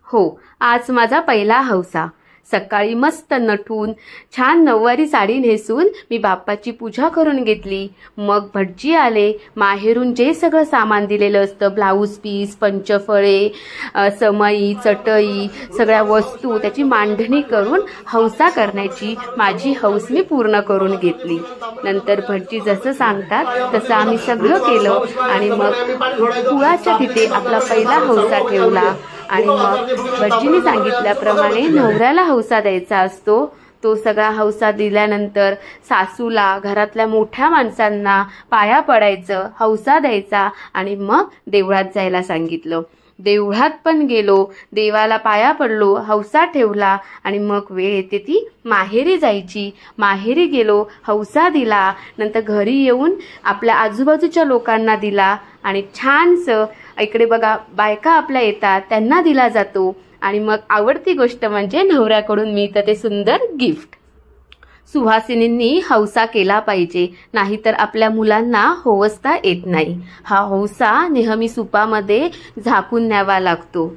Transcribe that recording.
हो, आज माझा पहिला हौसा। सकाळी मस्त नटून छान नऊवारी साडी नेसून मी बाप्पाची पूजा करून घेतली। मग भटजी आले, माहेरून जे सगळं सामान दिलेलं असतं, ब्लाऊज पीस, पंचफळे, समई, चटई, सगळ्या वस्तू, त्याची मांडणी करून हौसा करण्याची माझी हौस मी पूर्ण करून घेतली। नंतर भटजी जसं सांगतात तसं आम्ही सगळं केलं आणि मग कुळाच्या तिथे आपला पहिला हौसा ठेवला। आणि मग भटजीने सांगितल्याप्रमाणे नवऱ्याला हौसा द्यायचा असतो। तो सगळा हौसा दिल्यानंतर सासूला, घरातल्या मोठ्या माणसांना पाया पडायचं, हौसा द्यायचा आणि मग देवळात जायला सांगितलं। देवळात पण गेलो, देवाला पाया पडलो, हौसा ठेवला आणि मग वेळ येते ती माहेरी जायची। माहेरी गेलो, हौसा दिला, नंतर घरी येऊन आपल्या आजूबाजूच्या लोकांना दिला आणि छानसं इकडे बघा बायका आपल्या येतात त्यांना दिला जातो। आणि मग आवडती गोष्ट म्हणजे नवऱ्याकडून मिळतं ते सुंदर गिफ्ट। सुहासिनींनी हौसा केला पाहिजे, नाहीतर आपल्या मुलांना होवसता येत नाही। हा हौसा नेहमी सुपामध्ये झाकून न्यावा लागतो।